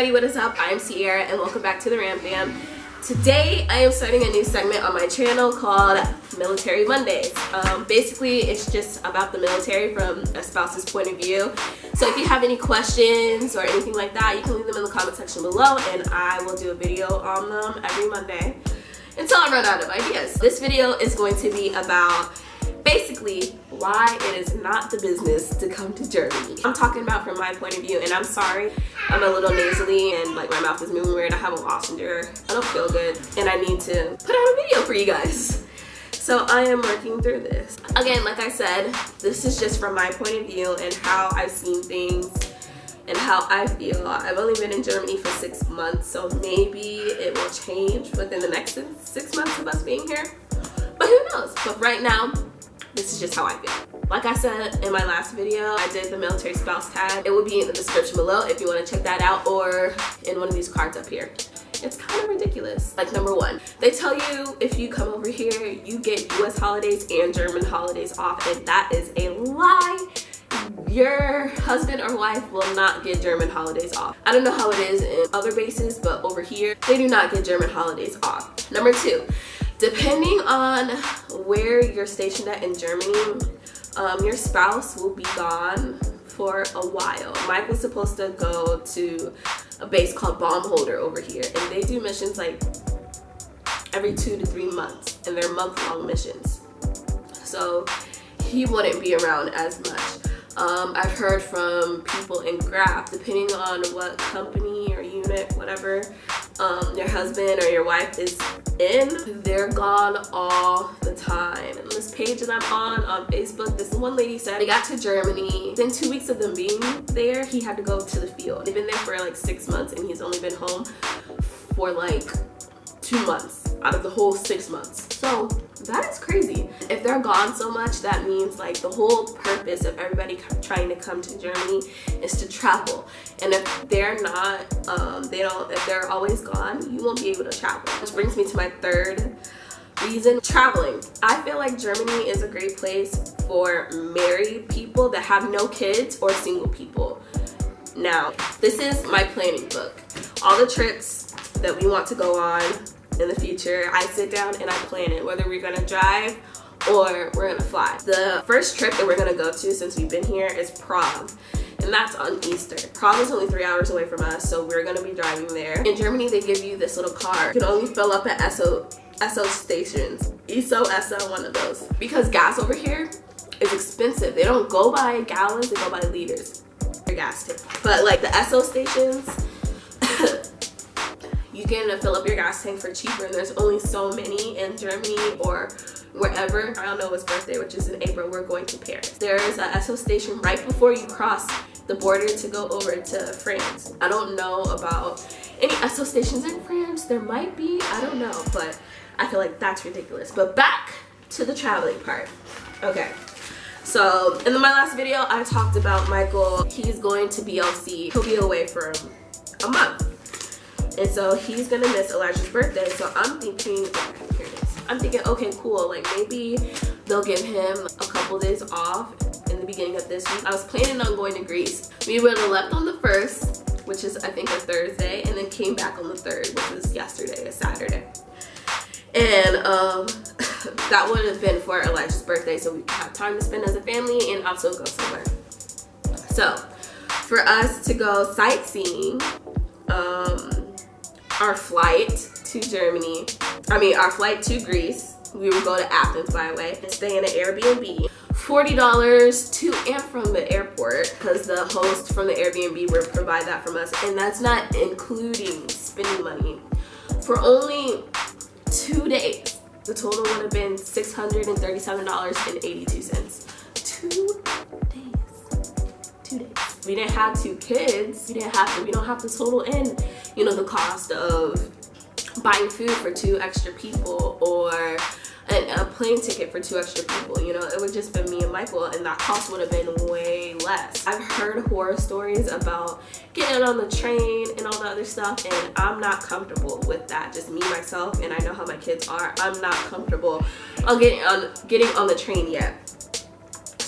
everybody, what is up? I am Sierra and welcome back to the Ram Fam. Today I am starting a new segment on my channel called Military Mondays. Basically it's just about the military from a spouse's point of view. So if you have any questions or anything like that, you can leave them in the comment section below and I will do a video on them every Monday until I run out of ideas. This video is going to be about basically why it is not the business to come to Germany. I'm talking about from my point of view, and I'm sorry, I'm a little nasally and like my mouth is moving weird. I have a lozenge, I don't feel good, and I need to put out a video for you guys. So I am working through this. Again, like I said, this is just from my point of view and how I've seen things and how I feel. I've only been in Germany for 6 months, so maybe it will change within the next 6 months of us being here. But who knows? But right now, this is just how I feel. Like I said in my last video, I did the military spouse tag. It will be in the description below if you want to check that out, or in one of these cards up here. It's kind of ridiculous. Like, number one, they tell you if you come over here, you get US holidays and German holidays off, and that is a lie. Your husband or wife will not get German holidays off. I don't know how it is in other bases, but over here, they do not get German holidays off. Number two, depending on where you're stationed at in Germany, your spouse will be gone for a while. Mike was supposed to go to a base called Baumholder over here, and they do missions like every 2 to 3 months, and they're month-long missions. So he wouldn't be around as much. I've heard from people in Graf, depending on what company or unit, whatever, your husband or your wife is in, they're gone all the time. And this page that I'm on Facebook, this one lady said they got to Germany. Within 2 weeks of them being there, he had to go to the field. They've been there for like 6 months and he's only been home for like 2 months out of the whole 6 months. So that is crazy. If they're gone so much, that means like the whole purpose of everybody trying to come to Germany is to travel. And if they're not, if they're always gone, you won't be able to travel. Which brings me to my third reason, traveling. I feel like Germany is a great place for married people that have no kids or single people. Now, this is my planning book. All the trips that we want to go on in the future, I sit down and I plan it, whether we're gonna drive or we're gonna fly. The first trip that we're gonna go to since we've been here is Prague, and that's on Easter. Prague is only 3 hours away from us, so we're gonna be driving there. In Germany, they give you this little card. You can only fill up at Esso stations. Esso, one of those. Because gas over here is expensive. They don't go by gallons, they go by liters. Your gas tank. But like the Esso stations, you can fill up your gas tank for cheaper, and there's only so many in Germany or wherever. I don't know his birthday, which is in April. We're going to Paris. There is an Esso station right before you cross the border to go over to France. I don't know about any Esso stations in France. There might be, I don't know, but I feel like that's ridiculous. But back to the traveling part. Okay. So in my last video, I talked about Michael. He's going to BLC. He'll be away for a month. And so he's gonna miss Elijah's birthday. So I'm thinking, okay, here it is. I'm thinking, okay, cool. Like maybe they'll give him a couple days off in the beginning of this week. I was planning on going to Greece. We would have left on the 1st, which is I think a Thursday, and then came back on the 3rd, which was yesterday, a Saturday. And that would have been for Elijah's birthday, so we could have time to spend as a family and also go somewhere. So for us to go sightseeing, our flight to Germany, our flight to Greece, we would go to Athens, by the way, and stay in an Airbnb. $40 to and from the airport, because the host from the Airbnb would provide that from us, and that's not including spending money. For only 2 days, the total would have been $637.82. 2 days. 2 days. We didn't have 2 kids. We don't have to total in, the cost of buying food for 2 extra people or a plane ticket for 2 extra people. It would just been me and Michael, and that cost would have been way less. I've heard horror stories about getting on the train and all the other stuff, and I'm not comfortable with that. Just me, myself, and I know how my kids are. I'm not comfortable on getting on the train yet.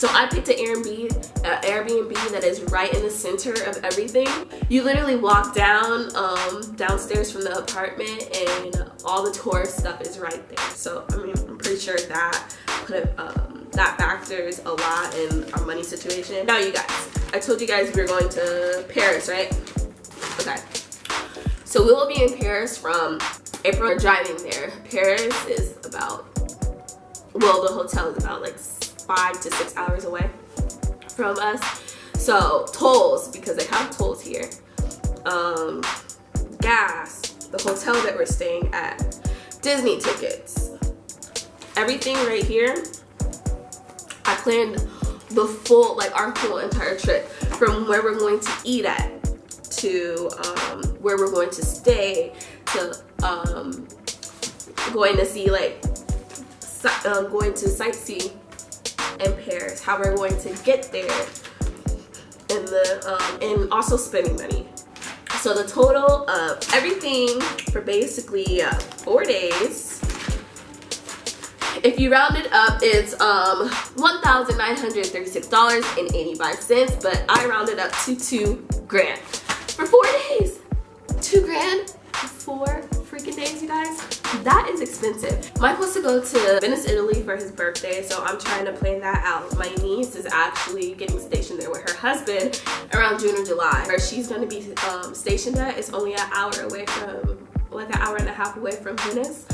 So I picked an Airbnb that is right in the center of everything. You literally walk downstairs from the apartment and all the tourist stuff is right there. So I mean, I'm pretty sure that that factors a lot in our money situation. Now you guys, I told you guys we were going to Paris, right? Okay. So we will be in Paris from April. We're driving there. Paris is about, well, the hotel is about like 5 to 6 hours away from us. So tolls, because they have tolls here. Gas, the hotel that we're staying at, Disney tickets, everything right here. I planned the full, like our whole entire trip, from where we're going to eat at, to where we're going to stay, to going to see, like, going to sightsee in Paris, how we're going to get there, and also spending money. So the total of everything for basically 4 days, if you round it up, it's $1,936.85, but I rounded up to $2,000 for 4 days. $2,000 for 4 freaking days, you guys. That is expensive. Michael's to go to Venice, Italy for his birthday, so I'm trying to plan that out. My niece is actually getting stationed there with her husband around June or July. Where she's going to be stationed at is only an hour away from, like an hour and a half away from Venice.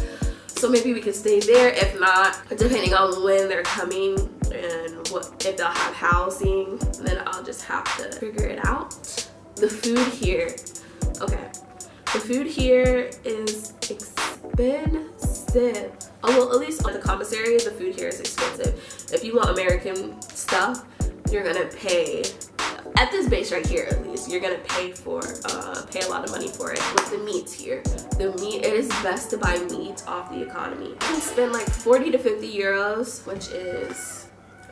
So maybe we could stay there. If not, depending on when they're coming and if they'll have housing, then I'll just have to figure it out. The food here, okay. The food here is expensive. Oh, well, at least on the commissary, the food here is expensive. If you want American stuff, you're gonna pay, at this base right here at least, you're gonna pay a lot of money for it. With the meats here, the meat, it is best to buy meat off the economy. You can spend like 40 to 50 euros, which is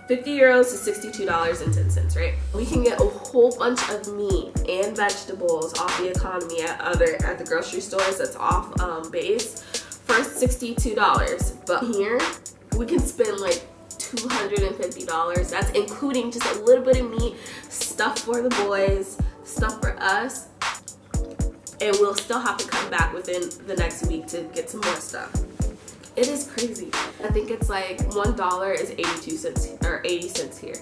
50 euros to $62.10, right? We can get a whole bunch of meat and vegetables off the economy at the grocery stores that's off base for $62. But here, we can spend like $250. That's including just a little bit of meat, stuff for the boys, stuff for us, and we'll still have to come back within the next week to get some more stuff. It is crazy. I think it's like $1 is 82 cents or 80 cents here.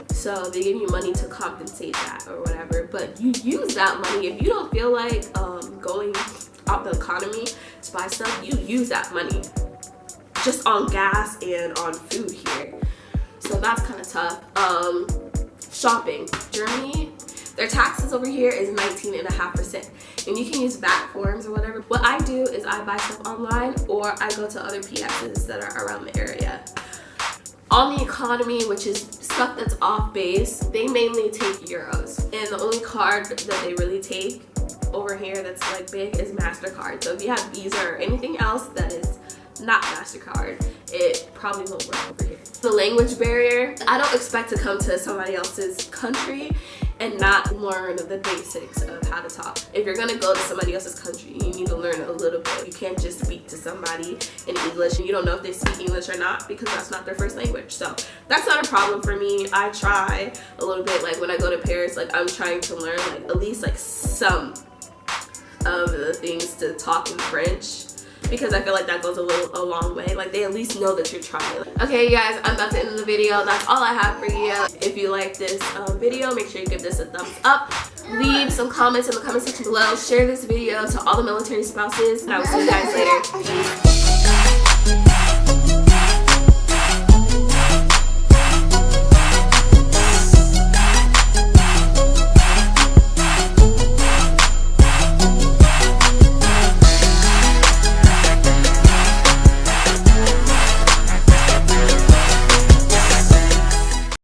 So they give you money to compensate that or whatever, but you use that money. If you don't feel like going out the economy to buy stuff, you use that money just on gas and on food here. So that's kind of tough. Shopping. Germany, their taxes over here is 19.5%. And you can use VAT forms or whatever. What I do is I buy stuff online or I go to other PXs that are around the area. On the economy, which is stuff that's off base, they mainly take euros. And the only card that they really take over here that's like big is MasterCard. So if you have Visa or anything else that is not MasterCard, it probably won't work over here. The language barrier, I don't expect to come to somebody else's country and not learn the basics of how to talk. If you're gonna go to somebody else's country, you need to learn a little bit. You can't just speak to somebody in English and you don't know if they speak English or not because that's not their first language. So that's not a problem for me. I try a little bit, like when I go to Paris, like I'm trying to learn like at least like some of the things to talk in French, because I feel like that goes a long way. Like they at least know that you're trying. Okay, you guys, I'm about to end the video. That's all I have for you. If you like this video, make sure you give this a thumbs up. Leave some comments in the comment section below. Share this video to all the military spouses, and I will see you guys later.